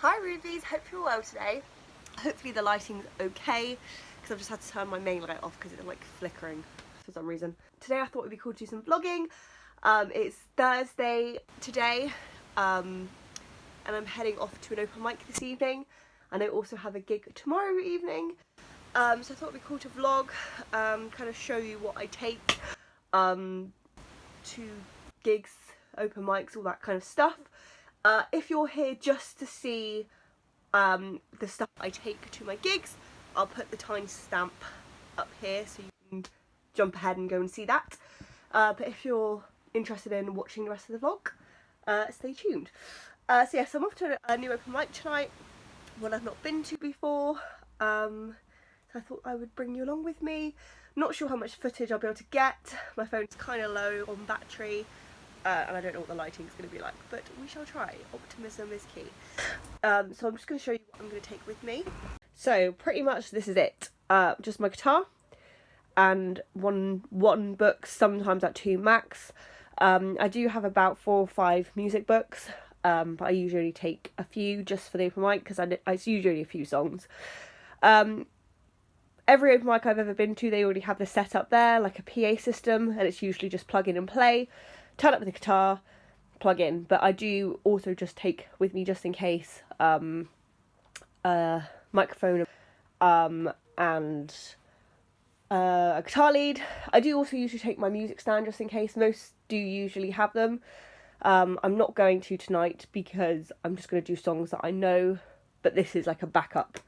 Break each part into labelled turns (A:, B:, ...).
A: Hi Rubies, hope you're well today. Hopefully the lighting's okay, because I've just had to turn my main light off because it's like flickering for some reason. Today I thought it'd be cool to do some vlogging. It's Thursday today, and I'm heading off to an open mic this evening, and I also have a gig tomorrow evening. So I thought it'd be cool to vlog, kind of show you what I take to gigs, open mics, all that kind of stuff. If you're here just to see the stuff I take to my gigs, I'll put the timestamp up here so you can jump ahead and go and see that. But if you're interested in watching the rest of the vlog, stay tuned. So I'm off to a new open mic tonight, one I've not been to before. So I thought I would bring you along with me. Not sure how much footage I'll be able to get. My phone's kind of low on battery. And I don't know what the lighting's going to be like, but we shall try. Optimism is key. So I'm just going to show you what I'm going to take with me. So pretty much this is it. Just my guitar and one book, sometimes at 2 max. I do have about 4 or 5 music books, but I usually take a few just for the open mic because it's usually a few songs. Every open mic I've ever been to, they already have the setup there, like a PA system, and it's usually just plug in and play. Turn up with the guitar, plug in, but I do also just take with me, just in case, a microphone and a guitar lead. I do also usually take my music stand just in case. Most do usually have them. I'm not going to tonight because I'm just going to do songs that I know, but this is like a backup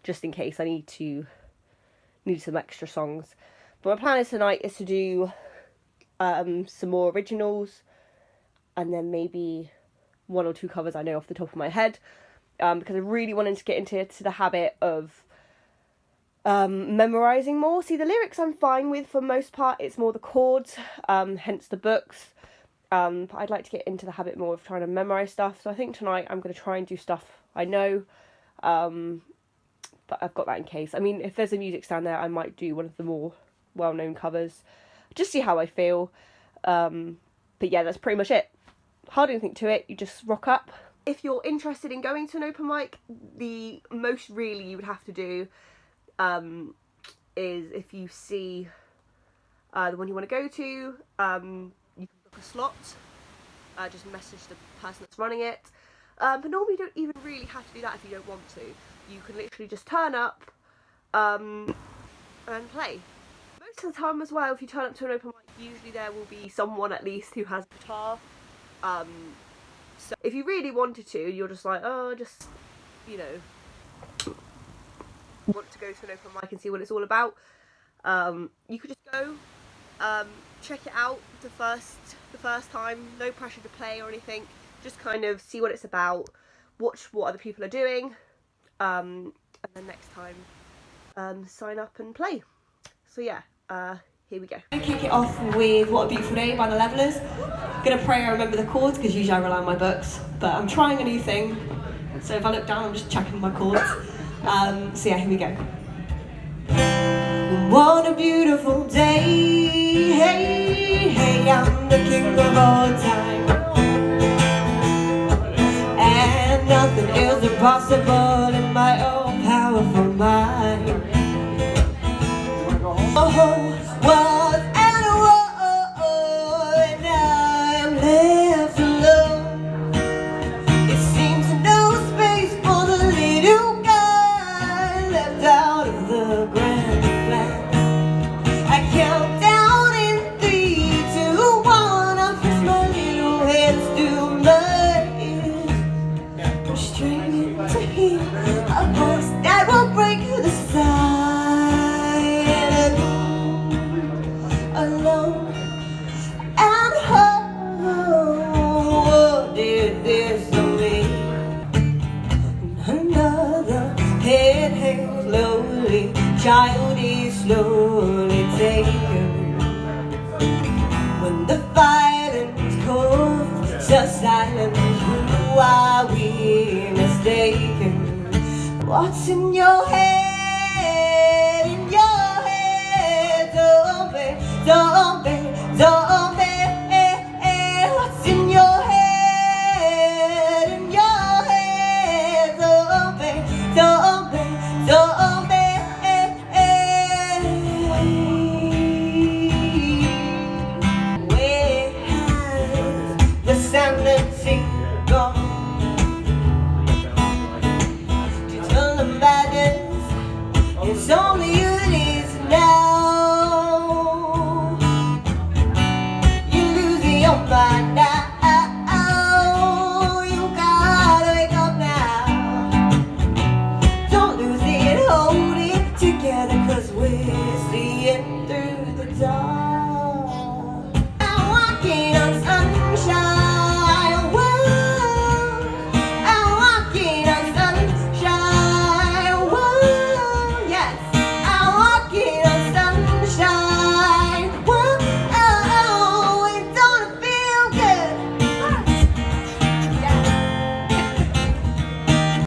A: just in case I need some extra songs. But my plan is tonight is to do some more originals, and then maybe 1 or 2 covers I know off the top of my head, because I really wanted to get into the habit of memorising more. See, the lyrics I'm fine with for most part, it's more the chords, hence the books, but I'd like to get into the habit more of trying to memorise stuff. So I think tonight I'm going to try and do stuff I know, but I've got that in case. I mean, if there's a music stand there, I might do one of the more well-known covers. Just see how I feel. But yeah, that's pretty much it. Hardly anything to it, you just rock up. If you're interested in going to an open mic, the most really you would have to do is, if you see the one you want to go to, you can book a slot, just message the person that's running it. But normally you don't even really have to do that if you don't want to. You can literally just turn up and play. Most of the time as well, if you turn up to an open mic, usually there will be someone at least who has a guitar. So if you really wanted to, you're just like, oh, just, you know, want to go to an open mic and see what it's all about. You could just go, check it out the first time. No pressure to play or anything. Just kind of see what it's about, watch what other people are doing, and then next time, sign up and play. So yeah. Here we go. I'm going to kick it off with What a Beautiful Day by The Levellers. I'm going to pray I remember the chords because usually I rely on my books, but I'm trying a new thing, so if I look down I'm just checking my chords. So yeah, here we go. What a beautiful day, hey, hey, I'm the king of all time, and nothing is impossible in my own powerful mind. Was and I'm left alone. It seems no space for the little guy left out of the grand plan. I count down in 3, 2, 1. I press my little hands to my ears. I'm straining to hear a voice that will break the silence. Alone and whole, did this to me. Another head hangs slowly, child is slowly taken. When the violence calls to silence, who are we mistaken? What's in your head, in your head, zombie, what's in your head,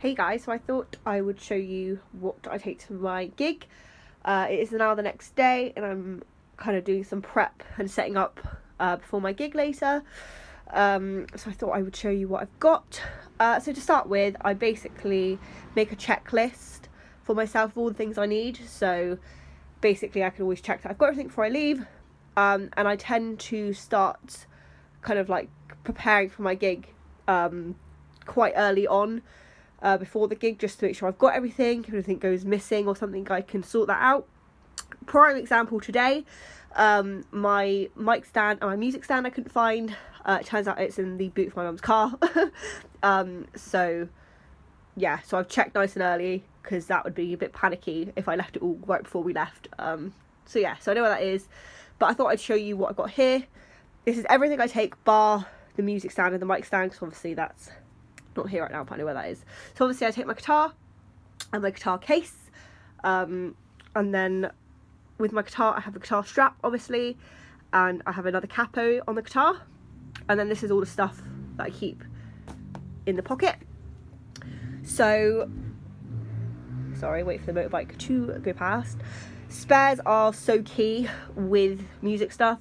A: Hey guys, so I thought I would show you what I take to my gig. It is now the next day and I'm kind of doing some prep and setting up before my gig later. So I thought I would show you what I've got. So to start with, I basically make a checklist for myself of all the things I need. So basically I can always check that I've got everything before I leave. And I tend to start kind of like preparing for my gig quite early on. Before the gig, just to make sure I've got everything. If anything goes missing or something, I can sort that out. Prime example today, my mic stand and my music stand I couldn't find. It turns out it's in the boot of my mum's car. So yeah, so I've checked nice and early because that would be a bit panicky if I left it all right before we left. So yeah, so I know where that is, but I thought I'd show you what I've got here. This is everything I take bar the music stand and the mic stand, because obviously that's not here right now, but I know where that is. So obviously I take my guitar and my guitar case, and then with my guitar I have a guitar strap obviously, and I have another capo on the guitar, and then this is all the stuff that I keep in the pocket. So sorry, wait for the motorbike to go past. Spares are so key with music stuff.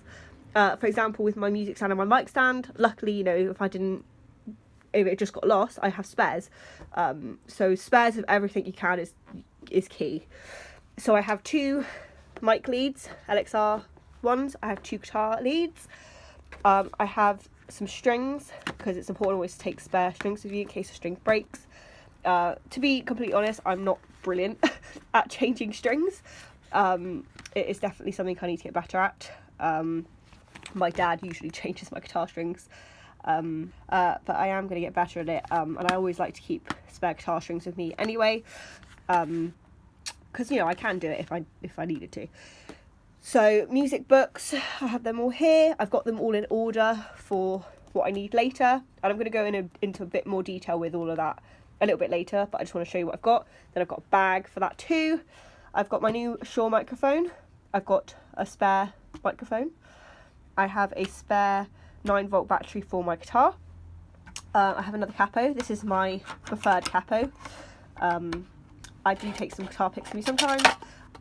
A: For example, with my music stand and my mic stand, luckily, you know, if it just got lost, I have spares. So spares of everything you can is key. So I have 2 mic leads, LXR ones. I have 2 guitar leads. I have some strings, because it's important always to take spare strings with you in case a string breaks. To be completely honest, I'm not brilliant at changing strings. It is definitely something I need to get better at. My dad usually changes my guitar strings. But I am going to get better at it, and I always like to keep spare guitar strings with me anyway, because you know I can do it if I needed to. So music books, I have them all here. I've got them all in order for what I need later, and I'm going to go into a bit more detail with all of that a little bit later, but I just want to show you what I've got. Then I've got a bag for that too. I've got my new Shure microphone. I've got a spare microphone. I have a spare 9-volt battery for my guitar. I have another capo. This is my preferred capo. I do take some guitar picks with me sometimes.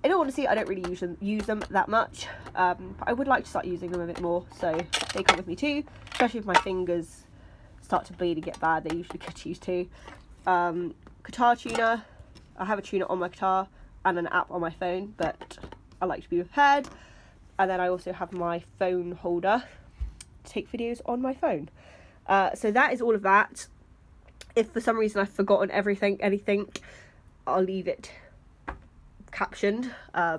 A: In all honesty, I don't really use them that much, but I would like to start using them a bit more, so they come with me too, especially if my fingers start to bleed and get bad. They usually get used to. Guitar tuner. I have a tuner on my guitar and an app on my phone, but I like to be prepared. And then I also have my phone holder to take videos on my phone. So that is all of that. If for some reason I've forgotten anything, I'll leave it captioned,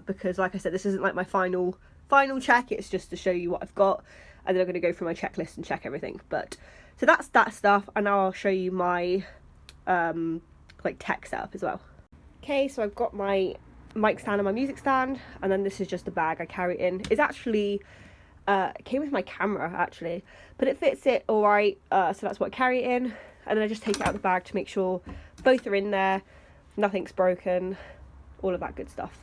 A: because like I said, this isn't like my final check. It's just to show you what I've got, and then I'm going to go through my checklist and check everything. But so that's that stuff, and now I'll show you my like tech setup as well. Okay, so I've got my mic stand and my music stand, and then this is just the bag I carry it in. It's actually it came with my camera actually, but it fits it all right, so that's what I carry it in, and then I just take it out of the bag to make sure both are in there, nothing's broken, all of that good stuff.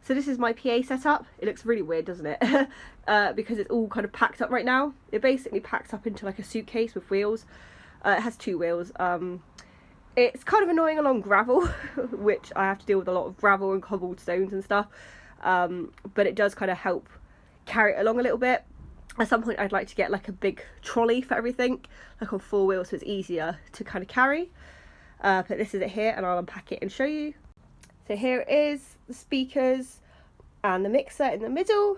A: So this is my PA setup. It looks really weird, doesn't it? Because it's all kind of packed up right now. It basically packs up into like a suitcase with wheels. It has 2 wheels. It's kind of annoying along gravel, which I have to deal with a lot of gravel and cobblestones and stuff, but it does kind of help carry it along a little bit. At some point I'd like to get like a big trolley for everything, like on 4 wheels, so it's easier to kind of carry. But this is it here, and I'll unpack it and show you. So here it is, the speakers and the mixer in the middle.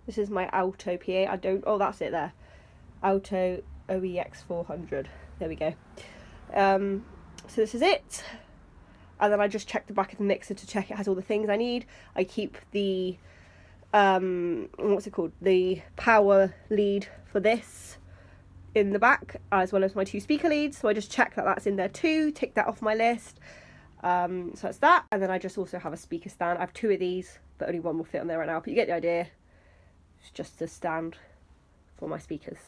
A: This is my Alto PA. Oh, that's it there. Alto OEX 400. There we go. So this is it. And then I just check the back of the mixer to check it has all the things I need. I keep the, what's it called? The power lead for this in the back, as well as my 2 speaker leads. So I just check that that's in there too, tick that off my list. So that's that. And then I just also have a speaker stand. I have 2 of these, but only 1 will fit on there right now, but you get the idea. It's just a stand for my speakers.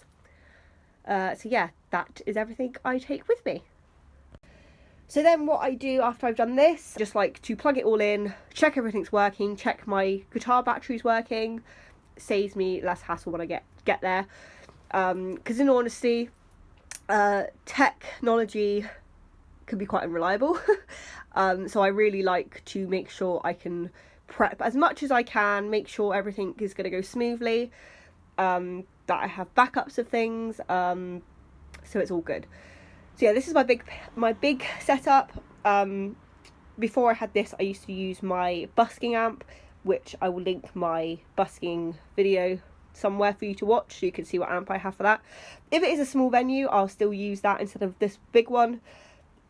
A: So yeah, that is everything I take with me. So then what I do after I've done this, just like to plug it all in, check everything's working, check my guitar battery's working, saves me less hassle when I get there. Because in all honesty, technology can be quite unreliable. So I really like to make sure I can prep as much as I can, make sure everything is going to go smoothly, that I have backups of things, so it's all good. So yeah, this is my big setup. Before I had this, I used to use my busking amp, which I will link my busking video somewhere for you to watch so you can see what amp I have for that. If it is a small venue, I'll still use that instead of this big one.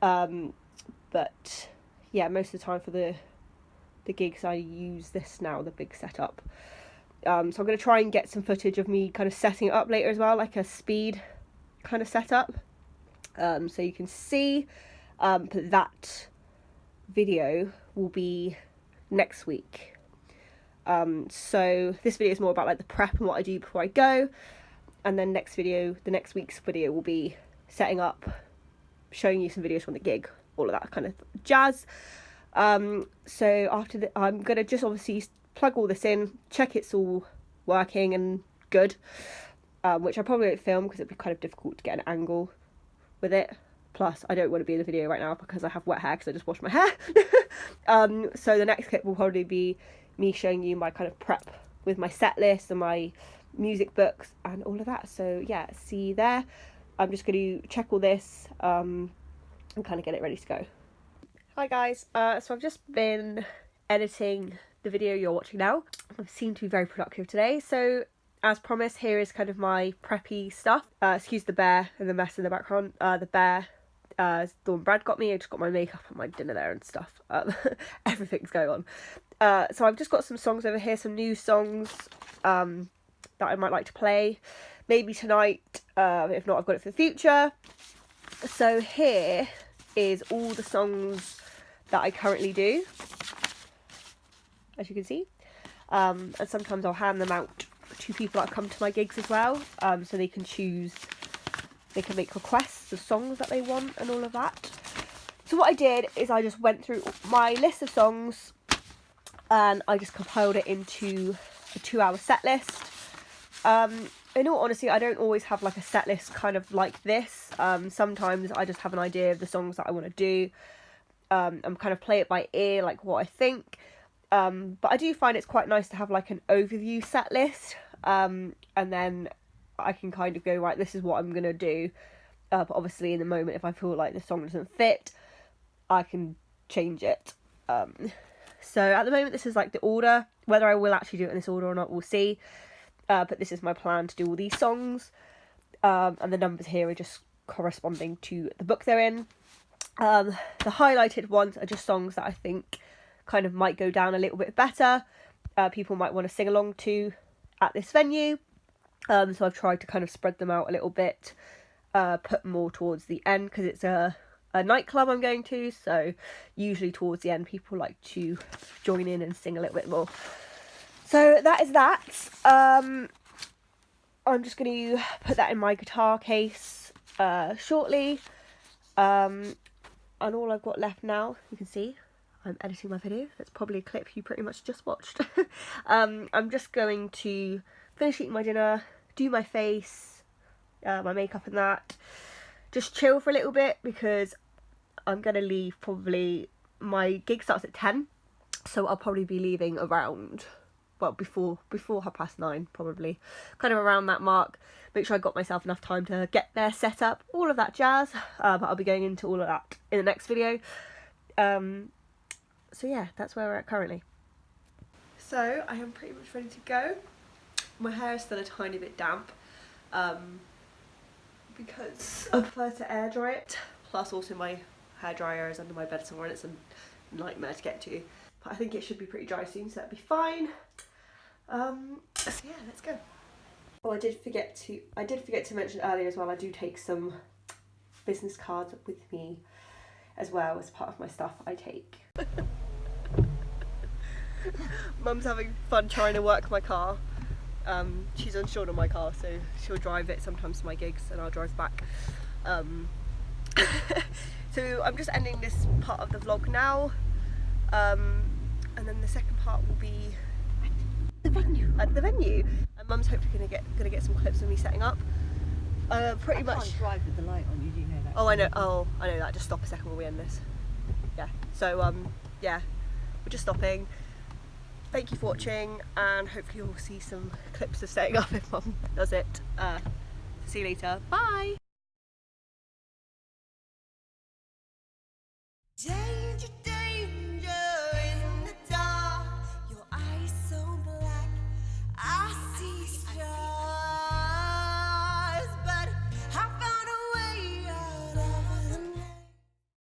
A: But yeah, most of the time for the gigs I use this now, the big setup. So I'm going to try and get some footage of me kind of setting it up later as well, like a speed kind of setup, so you can see. But that video will be next week. So this video is more about like the prep and what I do before I go, and then the next week's video will be setting up, showing you some videos from the gig, all of that kind of jazz. So after I'm gonna just obviously plug all this in, check it's all working and good, which I probably won't film because it'd be kind of difficult to get an angle with it. Plus, I don't want to be in the video right now because I have wet hair because I just washed my hair. So the next clip will probably be me showing you my kind of prep with my set list and my music books and all of that. So yeah, see you there. I'm just going to check all this and kind of get it ready to go. Hi guys, so I've just been editing the video you're watching now. I seem to be very productive today. So as promised, here is kind of my preppy stuff. Excuse the bear and the mess in the background. The bear, Dawn Brad got me. I just got my makeup and my dinner there and stuff. Everything's going on. So I've just got some songs over here, some new songs that I might like to play. Maybe tonight, if not, I've got it for the future. So here is all the songs that I currently do, as you can see. And sometimes I'll hand them out to people that come to my gigs as well, so they can make requests of songs that they want and all of that. So what I did is I just went through my list of songs and I just compiled it into a 2-hour set list. In all honesty, I don't always have like a set list kind of like this. Sometimes I just have an idea of the songs that I want to do, and kind of play it by ear, like what I think. But I do find it's quite nice to have like an overview set list, and then I can kind of go, right, this is what I'm going to do. But obviously in the moment, if I feel like the song doesn't fit, I can change it. So at the moment, this is like the order. Whether I will actually do it in this order or not, we'll see. But this is my plan to do all these songs. And the numbers here are just corresponding to the book they're in. The highlighted ones are just songs that I think kind of might go down a little bit better. People might want to sing along to at this venue. So I've tried to kind of spread them out a little bit, put more towards the end because it's a nightclub I'm going to. So usually towards the end, people like to join in and sing a little bit more. So that is that. I'm just going to put that in my guitar case shortly. And all I've got left now, you can see, I'm editing my video. That's probably a clip you pretty much just watched. I'm just going to finish eating my dinner, do my face, my makeup and that. Just chill for a little bit because I'm going to leave probably, my gig starts at 10. So I'll probably be leaving around, well, before 9:30 probably, kind of around that mark. Make sure I got myself enough time to get there, set up, all of that jazz. But I'll be going into all of that in the next video. So yeah, that's where we're at currently. So I am pretty much ready to go. My hair is still a tiny bit damp, because I prefer to air dry it. Plus also my hair dryer is under my bed somewhere and it's a nightmare to get to. But I think it should be pretty dry soon, so that'll be fine. So yeah, let's go. Oh, I did forget to mention earlier as well, I do take some business cards with me as well as part of my stuff I take. Mum's having fun trying to work my car. She's unsure on my car, so she'll drive it sometimes to my gigs and I'll drive back. So I'm just ending this part of the vlog now, and then the second part will be at the venue. And Mum's hopefully gonna get some clips of me setting up. Pretty much.
B: I can't drive with the light on. You do know that.
A: Oh, I know that. Just stop a second while we end this. Yeah. So, yeah, we're just stopping. Thank you for watching, and hopefully you'll see some clips of staying up if Mum does it. See you later. Bye!